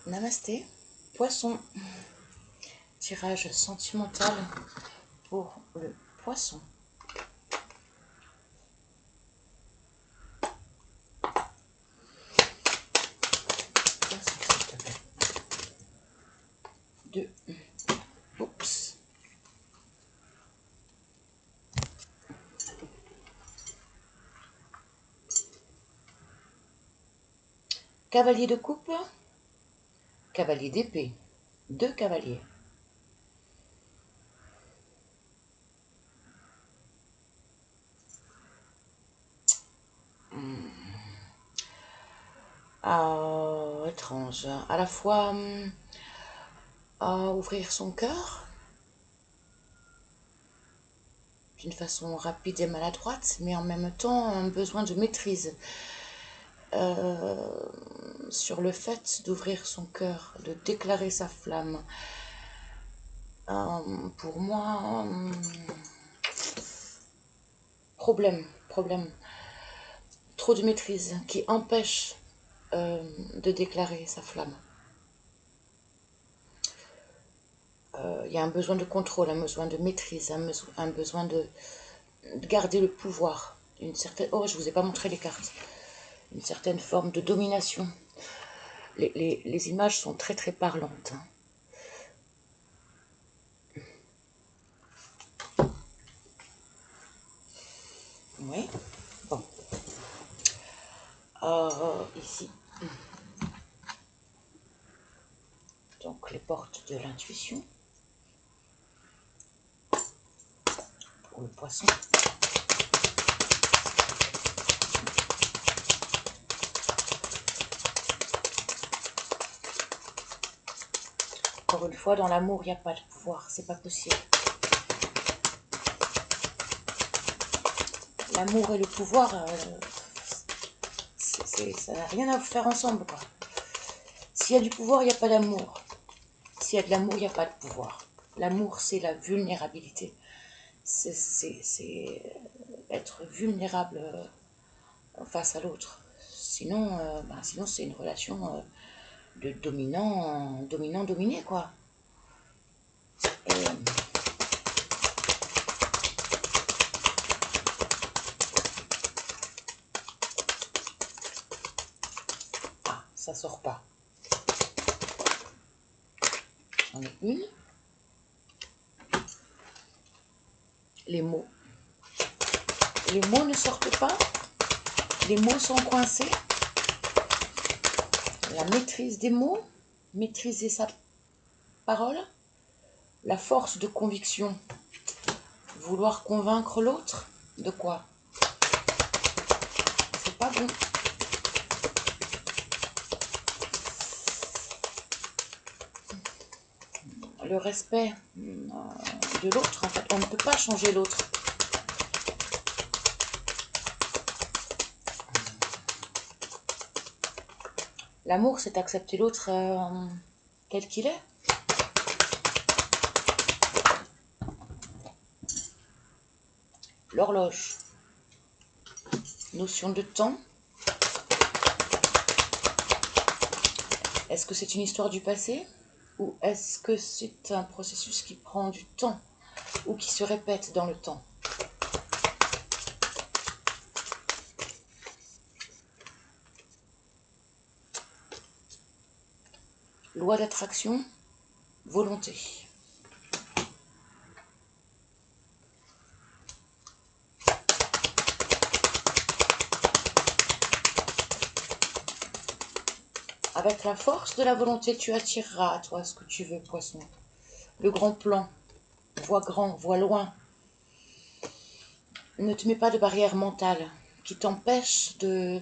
Namasté, Poisson. Tirage sentimental pour le poisson. Deux. Oups. Cavalier de coupe. Cavalier d'épée. Deux cavaliers. Étrange. À la fois ouvrir son cœur d'une façon rapide et maladroite, mais en même temps un besoin de maîtrise sur le fait d'ouvrir son cœur, de déclarer sa flamme. Pour moi, problème. Trop de maîtrise qui empêche de déclarer sa flamme. Il y a un besoin de contrôle, un besoin de maîtrise, un besoin de garder le pouvoir. Une certaine... Oh, je ne vous ai pas montré les cartes. Une certaine forme de domination. Les images sont très très parlantes. Oui. Bon. Ici. Donc les portes de l'intuition. Pour le poisson. Encore une fois, dans l'amour, il n'y a pas de pouvoir, c'est pas possible. L'amour et le pouvoir, ça n'a rien à faire ensemble, quoi. S'il y a du pouvoir, il n'y a pas d'amour. S'il y a de l'amour, il n'y a pas de pouvoir. L'amour, c'est la vulnérabilité. C'est être vulnérable face à l'autre. Sinon, sinon c'est une relation de dominant-dominé, quoi. Et, ça sort pas. J'en ai une. Les mots. Les mots ne sortent pas. Les mots sont coincés. La maîtrise des mots. Maîtriser sa parole. La force de conviction. Vouloir convaincre l'autre. De quoi? C'est pas bon. Le respect de l'autre, en fait, on ne peut pas changer l'autre. L'amour, c'est accepter l'autre tel qu'il est. L'horloge. Notion de temps. Est-ce que c'est une histoire du passé ou est-ce que c'est un processus qui prend du temps ou qui se répète dans le temps? Loi d'attraction, volonté. Avec la force de la volonté, tu attireras à toi ce que tu veux, poisson. Le grand plan, vois grand, vois loin. Ne te mets pas de barrière mentale qui t'empêche de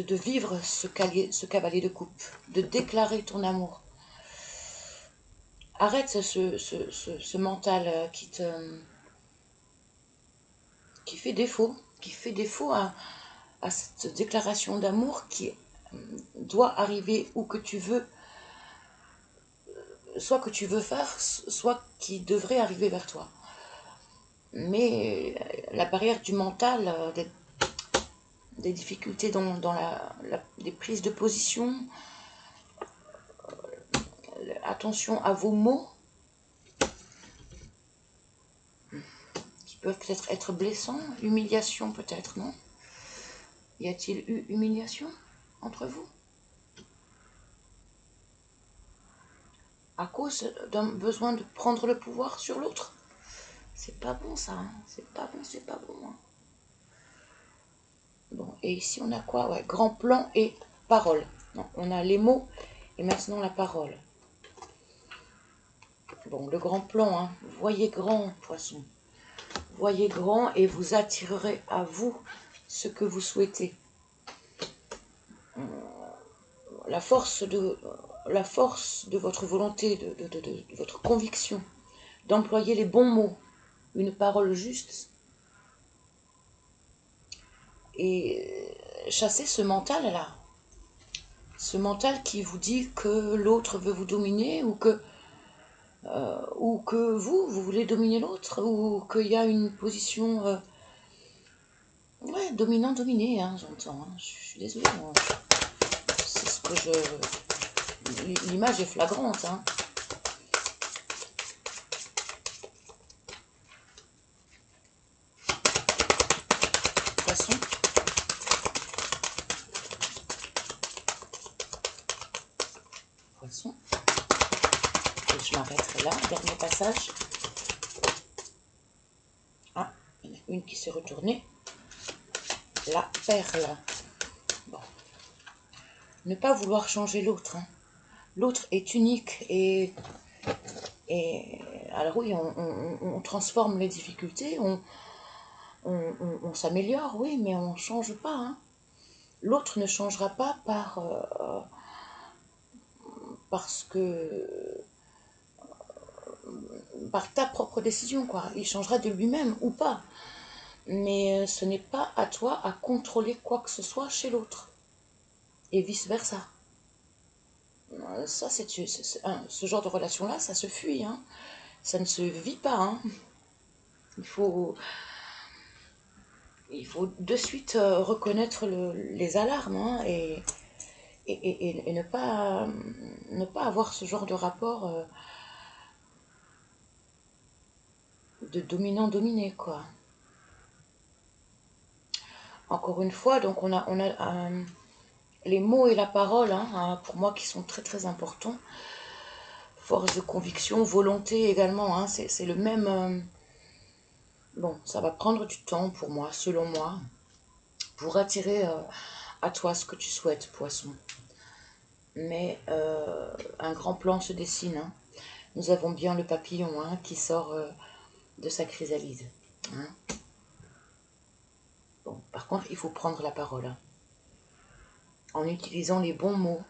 vivre ce cavalier de coupe, de déclarer ton amour. Arrête ce mental qui fait défaut à cette déclaration d'amour qui doit arriver où que tu veux, soit que tu veux faire, soit qui devrait arriver vers toi. Mais la barrière du mental, des difficultés dans les prises de position, attention à vos mots, qui peuvent peut-être être blessants. Humiliation peut-être, non? Y a-t-il eu humiliation entre vous? À cause d'un besoin de prendre le pouvoir sur l'autre? C'est pas bon ça, hein. C'est pas bon, c'est pas bon. Hein. Bon, et ici on a quoi? Ouais, grand plan et parole. Non, on a les mots et maintenant la parole. Bon, le grand plan, hein. Voyez grand, poisson. Voyez grand et vous attirerez à vous ce que vous souhaitez. La force de votre volonté, de votre conviction, d'employer les bons mots, une parole juste, et chasser ce mental-là. Ce mental qui vous dit que l'autre veut vous dominer ou que vous voulez dominer l'autre ou qu'il y a une position ouais, dominant-dominé, hein, j'entends. Hein. Je suis désolée. Hein. C'est ce que je... L'image est flagrante. Hein. Poisson. Poisson. Et je m'arrêterai là. Dernier passage. Ah, il y en a une qui s'est retournée. La perle. Bon. Ne pas vouloir changer l'autre. Hein. L'autre est unique et alors oui, on transforme les difficultés, on s'améliore, oui, mais on ne change pas. Hein. L'autre ne changera pas parce que par ta propre décision, quoi. Il changera de lui-même ou pas. Mais ce n'est pas à toi à contrôler quoi que ce soit chez l'autre. Et vice-versa. Ça, ce genre de relation-là, ça se fuit. Hein. Ça ne se vit pas. Hein. Il faut de suite reconnaître les alarmes hein, et ne pas avoir ce genre de rapport de dominant-dominé, quoi. Encore une fois, donc on a les mots et la parole, hein, pour moi, qui sont très très importants. Force de conviction, volonté également, hein, c'est le même... bon, ça va prendre du temps pour moi, selon moi, pour attirer à toi ce que tu souhaites, poisson. Mais un grand plan se dessine. Hein. Nous avons bien le papillon hein, qui sort de sa chrysalide. Hein. Bon, par contre, il faut prendre la parole. Hein. En utilisant les bons mots,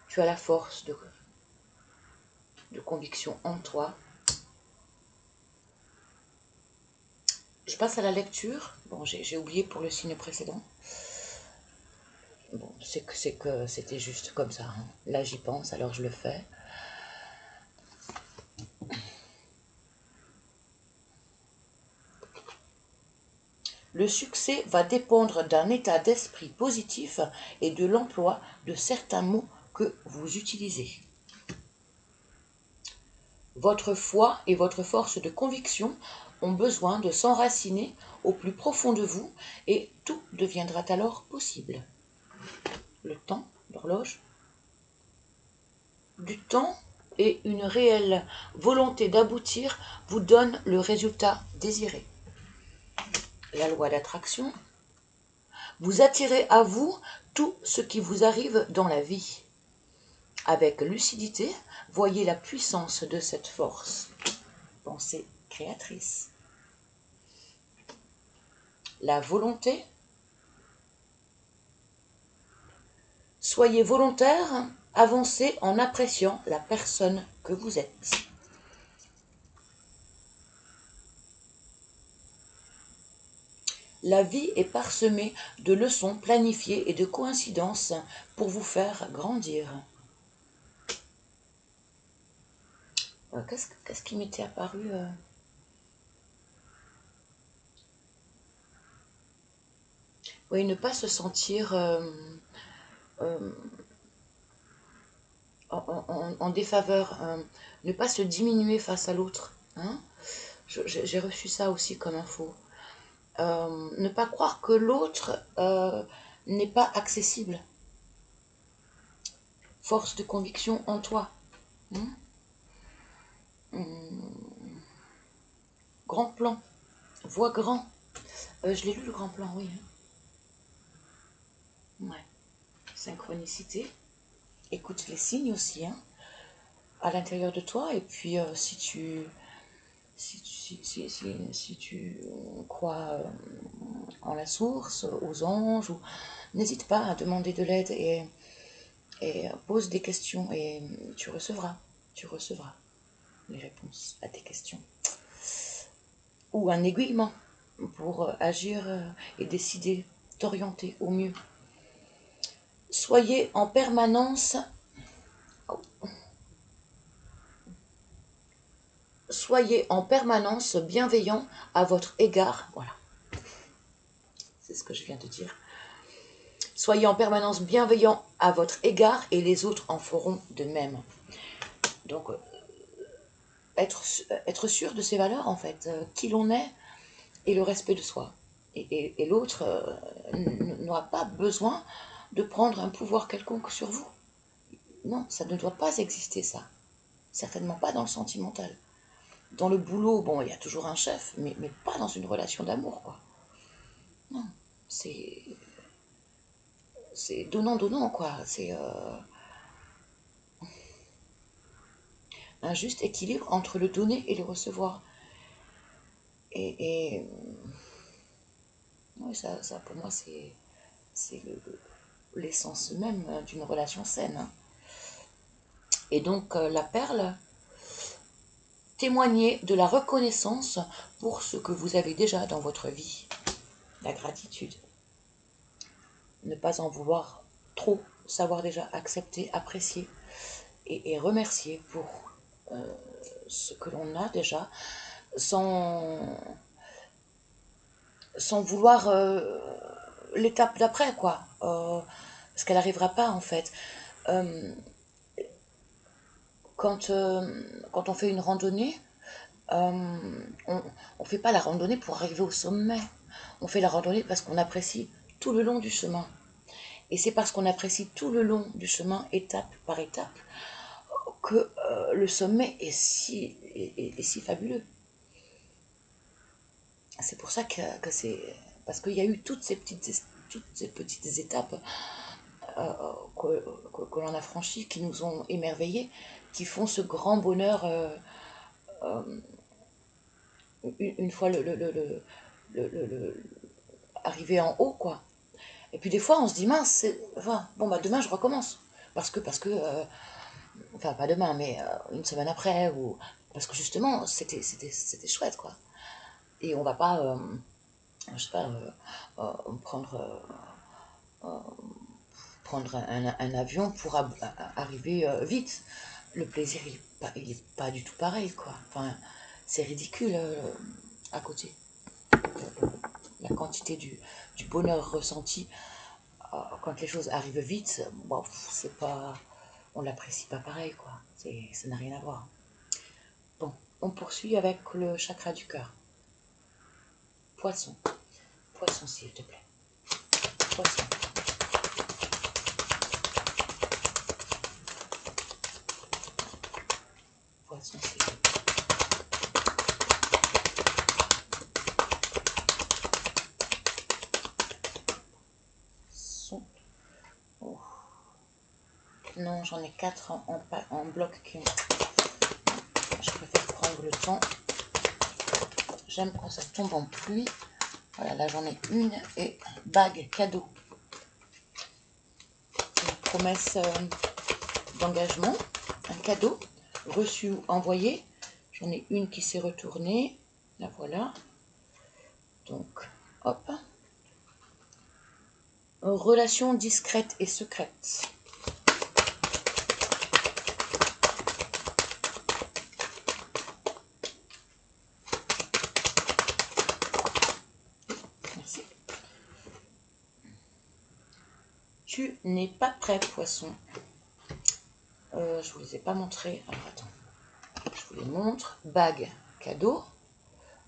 tu as la force de conviction en toi. Je passe à la lecture. Bon, j'ai oublié pour le signe précédent. Bon, c'est que c'était juste comme ça. Hein. Là, j'y pense, alors je le fais. Le succès va dépendre d'un état d'esprit positif et de l'emploi de certains mots que vous utilisez. Votre foi et votre force de conviction ont besoin de s'enraciner au plus profond de vous et tout deviendra alors possible. Le temps, l'horloge, du temps et une réelle volonté d'aboutir vous donnent le résultat désiré. La loi d'attraction, vous attirez à vous tout ce qui vous arrive dans la vie. Avec lucidité, voyez la puissance de cette force. Pensée créatrice. La volonté. Soyez volontaire, avancez en appréciant la personne que vous êtes. La vie est parsemée de leçons planifiées et de coïncidences pour vous faire grandir. Qu'est-ce qui m'était apparu Oui, ne pas se sentir en défaveur, ne pas se diminuer face à l'autre. Hein. J'ai reçu ça aussi comme info. Ne pas croire que l'autre n'est pas accessible. Force de conviction en toi. Hein. Grand plan. Vois grand. Je l'ai lu le grand plan, oui. Ouais. Synchronicité. Écoute les signes aussi, hein, à l'intérieur de toi. Et puis, si tu crois en la source, aux anges, n'hésite pas à demander de l'aide et pose des questions et tu recevras les réponses à tes questions. Ou un aiguillement pour agir et décider, t'orienter au mieux. Soyez en permanence bienveillant à votre égard. Voilà. C'est ce que je viens de dire. Soyez en permanence bienveillant à votre égard et les autres en feront de même. Donc, être sûr de ses valeurs, en fait, qui l'on est et le respect de soi. Et l'autre n'aura pas besoin de prendre un pouvoir quelconque sur vous. Non, ça ne doit pas exister, ça. Certainement pas dans le sentimental. Dans le boulot, bon, il y a toujours un chef, mais pas dans une relation d'amour, quoi. Non, c'est donnant-donnant, quoi. C'est un juste équilibre entre le donner et le recevoir. Et oui, ça pour moi, c'est l'essence même d'une relation saine. Hein. Et donc, la perle, témoignez de la reconnaissance pour ce que vous avez déjà dans votre vie. La gratitude. Ne pas en vouloir trop, savoir déjà accepter, apprécier et remercier pour ce que l'on a déjà, sans vouloir l'étape d'après, quoi. Parce qu'elle n'arrivera pas, en fait. Quand on fait une randonnée, on ne fait pas la randonnée pour arriver au sommet. On fait la randonnée parce qu'on apprécie tout le long du chemin. Et c'est parce qu'on apprécie tout le long du chemin, étape par étape, que le sommet est si fabuleux. C'est pour ça que c'est... Parce qu'il y a eu toutes ces petites étapes que l'on a franchies, qui nous ont émerveillés, qui font ce grand bonheur une fois arrivé en haut, quoi. Et puis des fois, on se dit, mince, enfin, bon, bah demain, je recommence. Parce que enfin, pas demain, mais une semaine après, ou parce que justement, c'était chouette, quoi. Et on va pas, je sais pas, prendre un avion pour arriver vite. Le plaisir, il est pas du tout pareil, quoi. Enfin, c'est ridicule à côté. La quantité du bonheur ressenti quand les choses arrivent vite, bon, c'est pas, on l'apprécie pas pareil, quoi. Ça n'a rien à voir. Bon, on poursuit avec le chakra du cœur. Poisson. Poisson, s'il te plaît. Poisson. Poisson, s'il te plaît. Son. Oh. Non, j'en ai 4 en bloc. Je préfère prendre le temps. J'aime quand ça tombe en pluie. Voilà, là j'en ai une et bague cadeau. Une promesse d'engagement, un cadeau reçu ou envoyé. J'en ai une qui s'est retournée. La voilà. Donc, hop. Relation discrète et secrète. Merci. Tu n'es pas prêt, poisson. Je vous les ai pas montrés. Alors attends, je vous les montre. Bague, cadeau,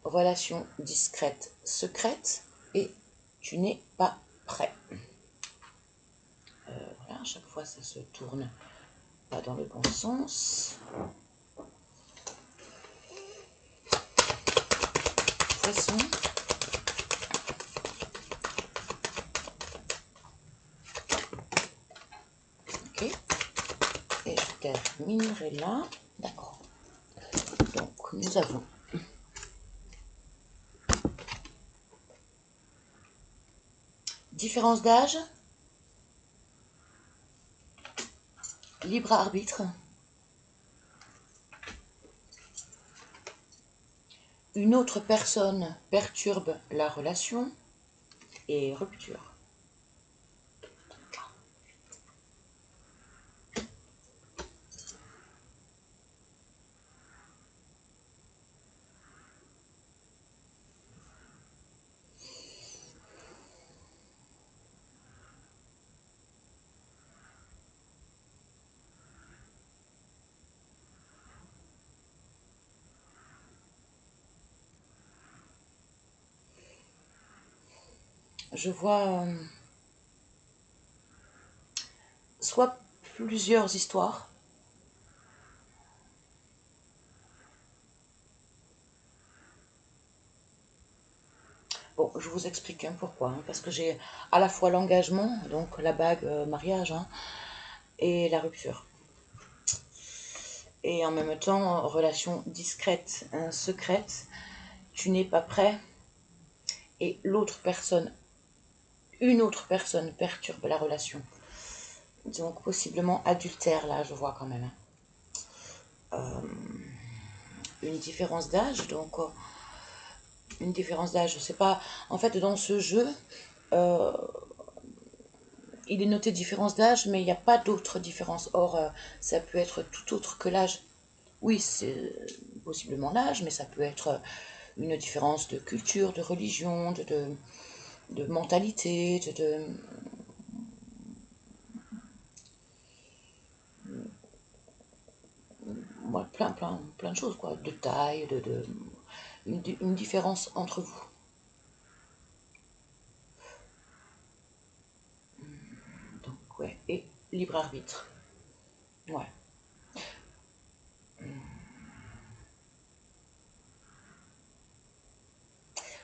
relation discrète, secrète et tu n'es pas prêt. Voilà, à chaque fois ça se tourne pas dans le bon sens. Poisson. Ok. Et je terminerai là. D'accord. Donc nous avons différence d'âge, libre arbitre, une autre personne perturbe la relation et rupture. Je vois soit plusieurs histoires, bon, je vous explique pourquoi, parce que j'ai à la fois l'engagement, donc la bague mariage, et la rupture. Et en même temps, relation discrète, secrète, tu n'es pas prêt, et l'autre personne, une autre personne perturbe la relation. Donc possiblement adultère, là, je vois quand même. Une différence d'âge, donc une différence d'âge, je sais pas. En fait, dans ce jeu, il est noté différence d'âge, mais il n'y a pas d'autre différence. Or, ça peut être tout autre que l'âge. Oui, c'est possiblement l'âge, mais ça peut être une différence de culture, de religion, de mentalité, ouais, plein de choses, quoi. De taille, une différence entre vous. Donc, ouais, et libre arbitre. Ouais.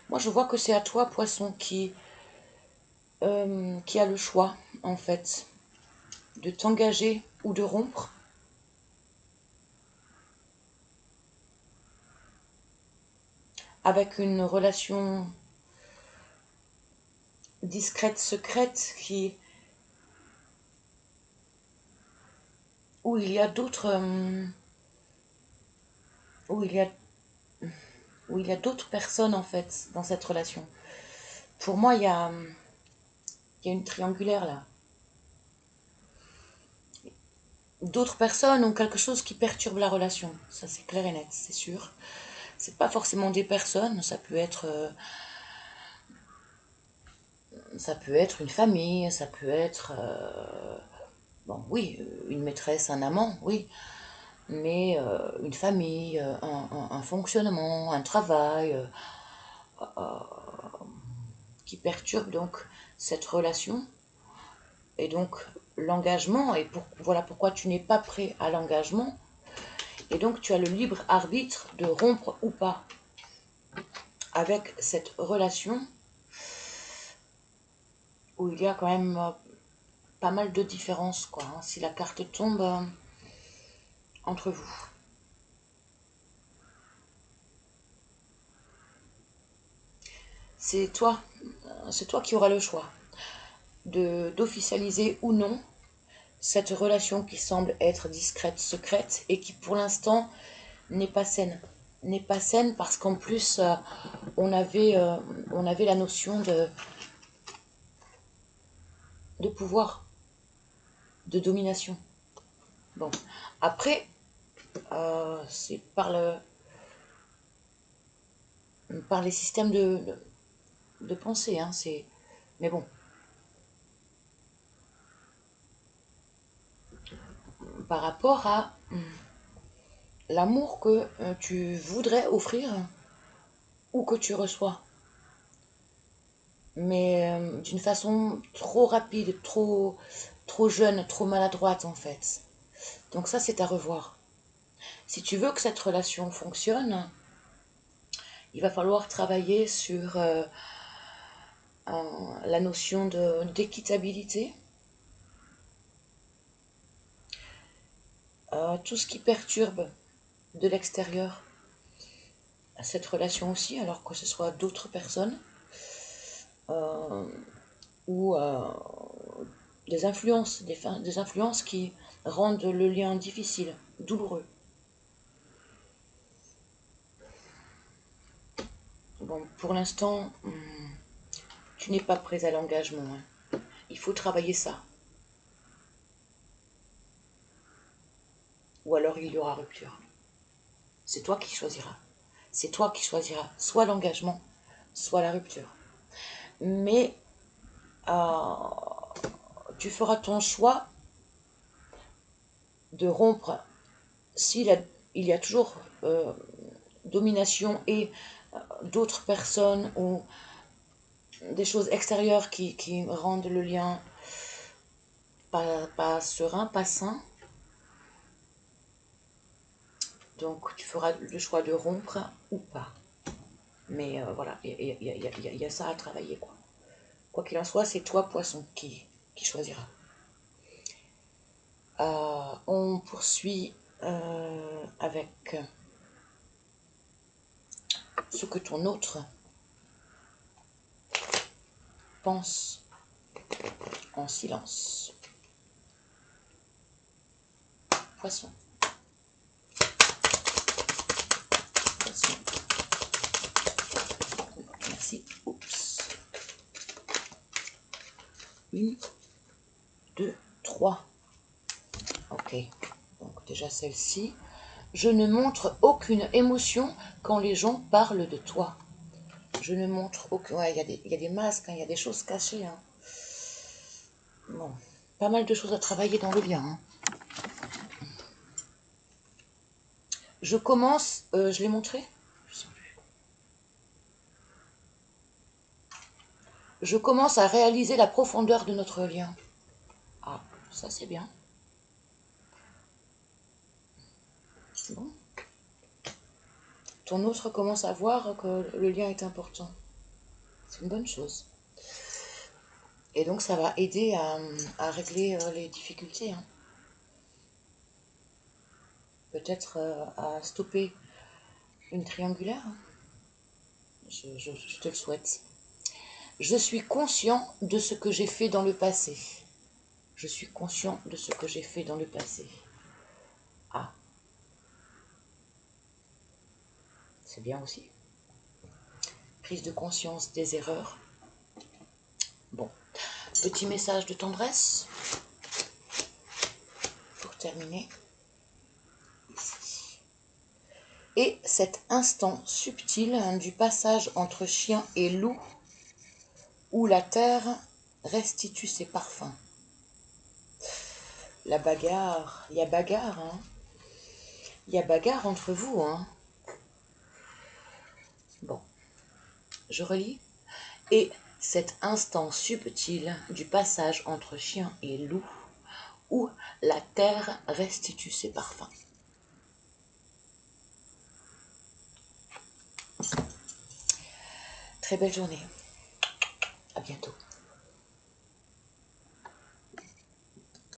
Moi, je vois que c'est à toi, poisson, qui a le choix, en fait, de t'engager ou de rompre avec une relation discrète, secrète, où il y a d'autres, où il y a, où il y a d'autres personnes, en fait, dans cette relation. Pour moi, il y a une triangulaire, là. D'autres personnes ont quelque chose qui perturbe la relation. Ça, c'est clair et net, c'est sûr. C'est pas forcément des personnes, ça peut être une famille, ça peut être, bon, oui, une maîtresse, un amant, oui, mais une famille, un fonctionnement, un travail qui perturbe donc cette relation et donc l'engagement. Et voilà pourquoi tu n'es pas prêt à l'engagement. Et donc tu as le libre arbitre de rompre ou pas avec cette relation où il y a quand même pas mal de différences, quoi, si la carte tombe entre vous. C'est toi, c'est toi qui auras le choix d'officialiser ou non cette relation qui semble être discrète, secrète et qui pour l'instant n'est pas saine. N'est pas saine parce qu'en plus on avait, on avait la notion de pouvoir, de domination. Bon, après, c'est par les systèmes de pensée, mais bon, par rapport à l'amour que tu voudrais offrir ou que tu reçois. Mais d'une façon trop rapide, trop jeune, trop maladroite en fait. Donc ça, c'est à revoir. Si tu veux que cette relation fonctionne, il va falloir travailler sur la notion d'équitabilité. Tout ce qui perturbe de l'extérieur cette relation aussi, alors que ce soit d'autres personnes ou des influences qui rendent le lien difficile, douloureux. Bon, pour l'instant, tu n'es pas prêt à l'engagement. Hein. Il faut travailler ça. Ou alors il y aura rupture. C'est toi qui choisiras. C'est toi qui choisiras soit l'engagement, soit la rupture. Mais tu feras ton choix de rompre s'il y a toujours domination et d'autres personnes ou des choses extérieures qui rendent le lien pas serein, pas sain. Donc tu feras le choix de rompre ou pas. Mais voilà, il y a ça à travailler. Quoi qu'il en soit, c'est toi, poisson, qui choisira. On poursuit avec ce que ton autre pense en silence. Poisson. Poisson. Merci. Oups. 1, 2, 3. Ok. Donc déjà celle-ci. Je ne montre aucune émotion quand les gens parlent de toi. Je ne montre aucun... Ouais, il y a des masques, hein, il y a des choses cachées. Hein. Bon, pas mal de choses à travailler dans le lien. Hein. Je commence... je l'ai montré? Je sais plus. Je commence à réaliser la profondeur de notre lien. Ah, ça c'est bien. Bon. Ton autre commence à voir que le lien est important. C'est une bonne chose. Et donc ça va aider à régler les difficultés. Hein. Peut-être à stopper une triangulaire. Hein. Je te le souhaite. Je suis conscient de ce que j'ai fait dans le passé. Je suis conscient de ce que j'ai fait dans le passé. Ah. C'est bien aussi. Prise de conscience des erreurs. Bon. Petit message de tendresse. Pour terminer. Ici. Et cet instant subtil du passage entre chien et loup, où la terre restitue ses parfums. La bagarre. Il y a bagarre, hein. Il y a bagarre entre vous, hein. Bon. Je relis. Et cet instant subtil du passage entre chien et loup, où la terre restitue ses parfums. Très belle journée. À bientôt.